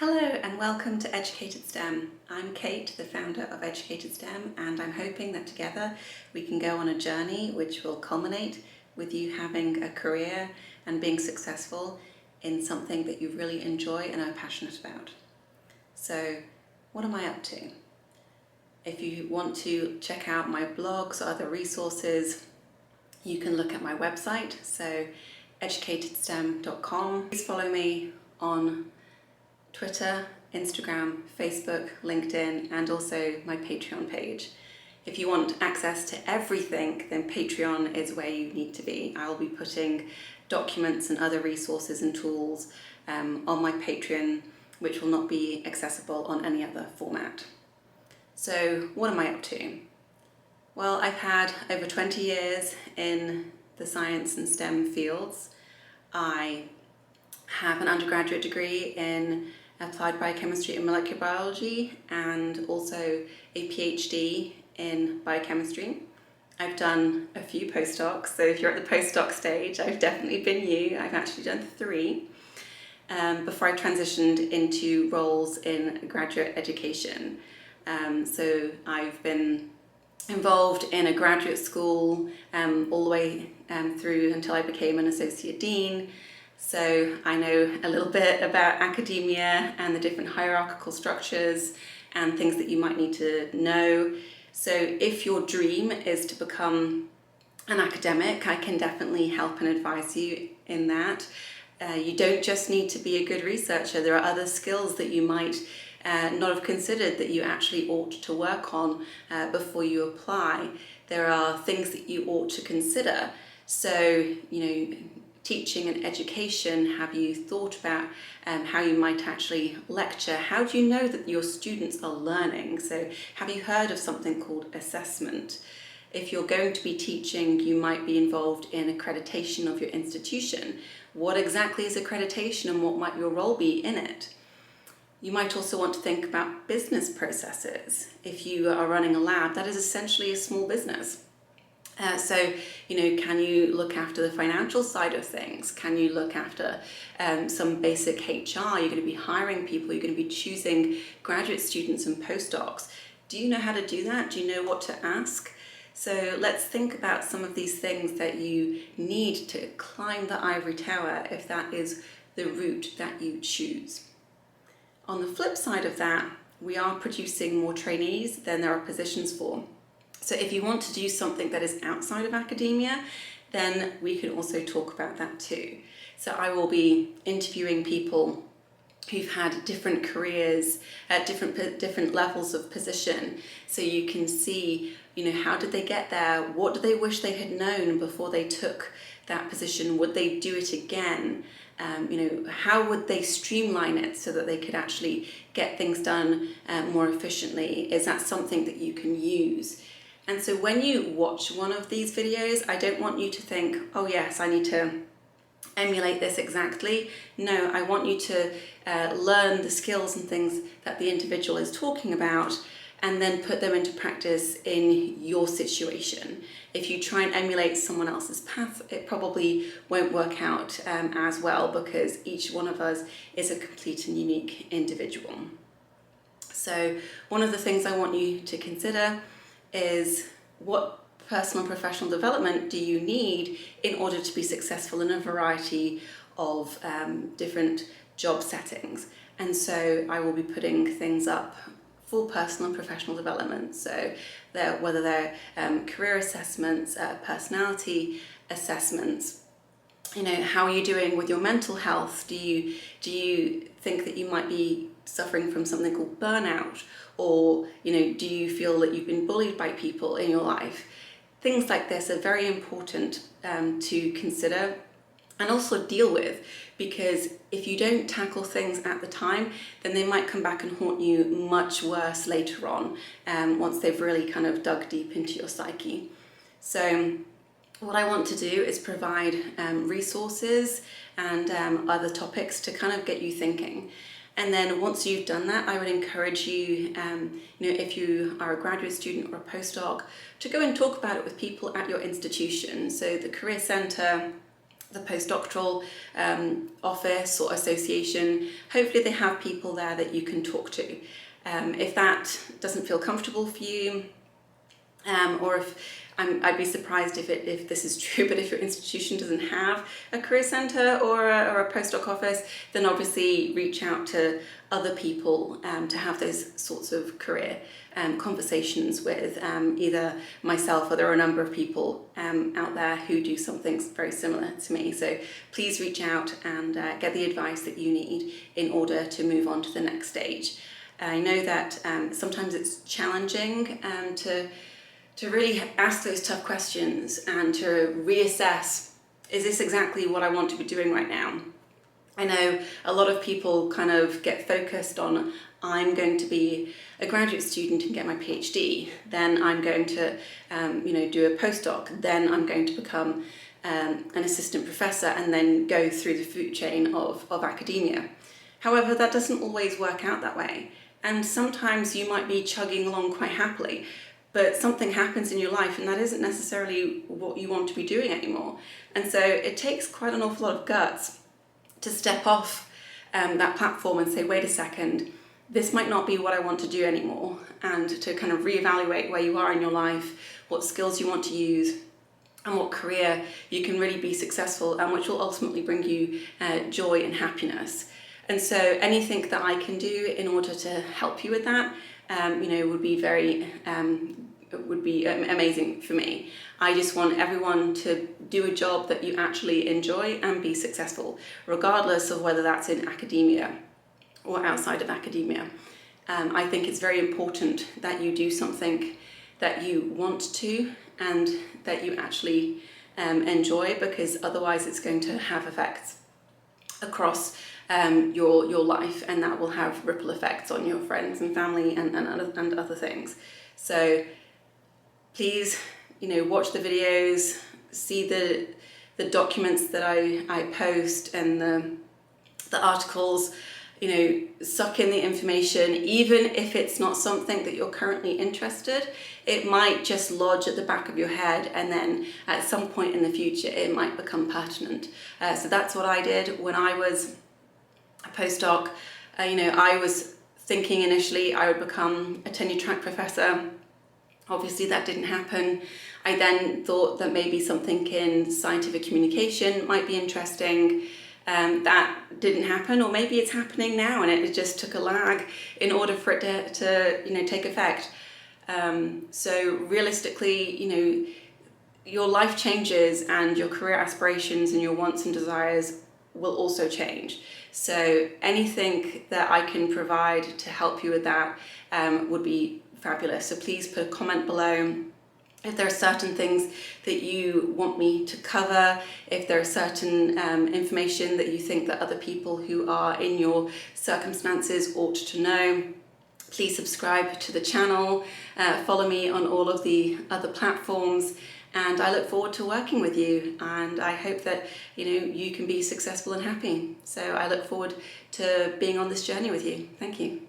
Hello and welcome to Educated STEM. I'm Kate, the founder of Educated STEM, and I'm hoping that together we can go on a journey which will culminate with you having a career and being successful in something that you really enjoy and are passionate about. So, what am I up to? If you want to check out my blogs or other resources, you can look at my website, so educatedstem.com. Please follow me on Twitter, Instagram, Facebook, LinkedIn, and also my Patreon page. If you want access to everything, then Patreon is where you need to be. I'll be putting documents and other resources and tools on my Patreon, which will not be accessible on any other format. So what am I up to? Well, I've had over 20 years in the science and STEM fields. I have an undergraduate degree in applied biochemistry and molecular biology and also a PhD in biochemistry. I've done a few postdocs, so if you're at the postdoc stage, I've definitely been you. I've actually done 3 before I transitioned into roles in graduate education. So I've been involved in a graduate school all the way through until I became an associate dean. So I know a little bit about academia and the different hierarchical structures and things that you might need to know. So if your dream is to become an academic, I can definitely help and advise you in that. You don't just need to be a good researcher. There are other skills that you might not have considered that you actually ought to work on before you apply. There are things that you ought to consider. So, teaching and education, have you thought about how you might actually lecture? How do you know that your students are learning? So have you heard of something called assessment? If you're going to be teaching, you might be involved in accreditation of your institution. What exactly is accreditation and what might your role be in it? You might also want to think about business processes. If you are running a lab, that is essentially a small business. So, can you look after the financial side of things? Can you look after some basic HR? You're going to be hiring people, you're going to be choosing graduate students and postdocs. Do you know how to do that? Do you know what to ask? So let's think about some of these things that you need to climb the ivory tower if that is the route that you choose. On the flip side of that, we are producing more trainees than there are positions for. So if you want to do something that is outside of academia, then we can also talk about that too. So I will be interviewing people who've had different careers at different levels of position, so you can see, how did they get there? What do they wish they had known before they took that position? Would they do it again? How would they streamline it so that they could actually get things done more efficiently? Is that something that you can use? And so when you watch one of these videos, I don't want you to think, oh yes, I need to emulate this exactly. No, I want you to learn the skills and things that the individual is talking about and then put them into practice in your situation. If you try and emulate someone else's path, it probably won't work out as well, because each one of us is a complete and unique individual. So one of the things I want you to consider is, what personal and professional development do you need in order to be successful in a variety of different job settings? And so I will be putting things up for personal and professional development. So whether they're career assessments, personality assessments, how are you doing with your mental health? Do you think that you might be suffering from something called burnout? Or, do you feel that you've been bullied by people in your life? Things like this are very important to consider and also deal with, because if you don't tackle things at the time, then they might come back and haunt you much worse later on, once they've really kind of dug deep into your psyche. So what I want to do is provide resources and other topics to kind of get you thinking. And then once you've done that, I would encourage you, if you are a graduate student or a postdoc, to go and talk about it with people at your institution. So the Career Centre, the postdoctoral office or association, hopefully they have people there that you can talk to. If that doesn't feel comfortable for you, or if I'd be surprised if this is true, but if your institution doesn't have a career centre or a postdoc office, then obviously reach out to other people to have those sorts of career conversations with, either myself or there are a number of people out there who do something very similar to me. So please reach out and get the advice that you need in order to move on to the next stage. I know that sometimes it's challenging to really ask those tough questions and to reassess, is this exactly what I want to be doing right now? I know a lot of people kind of get focused on, I'm going to be a graduate student and get my PhD, then I'm going to do a postdoc, then I'm going to become an assistant professor and then go through the food chain of academia. However, that doesn't always work out that way. And sometimes you might be chugging along quite happily, but something happens in your life and that isn't necessarily what you want to be doing anymore. And so it takes quite an awful lot of guts to step off that platform and say, wait a second, this might not be what I want to do anymore, and to kind of reevaluate where you are in your life, what skills you want to use, and what career you can really be successful and which will ultimately bring you joy and happiness. And so anything that I can do in order to help you with that, would be amazing for me. I just want everyone to do a job that you actually enjoy and be successful, regardless of whether that's in academia or outside of academia. I think it's very important that you do something that you want to and that you actually enjoy, because otherwise it's going to have effects across your life, and that will have ripple effects on your friends and family and other things. So please, watch the videos, see the documents that I post and the articles, suck in the information. Even if it's not something that you're currently interested, it might just lodge at the back of your head, and then at some point in the future it might become pertinent. So that's what I did when I was a postdoc. I was thinking initially I would become a tenure track professor. Obviously that didn't happen. I then thought that maybe something in scientific communication might be interesting. That didn't happen, or maybe it's happening now and it just took a lag in order for it to take effect. So realistically, your life changes and your career aspirations and your wants and desires will also change. So anything that I can provide to help you with that would be fabulous. So please put a comment below if there are certain things that you want me to cover, if there are certain information that you think that other people who are in your circumstances ought to know. Please subscribe to the channel, follow me on all of the other platforms, and I look forward to working with you, and I hope that you can be successful and happy. So I look forward to being on this journey with you. Thank you.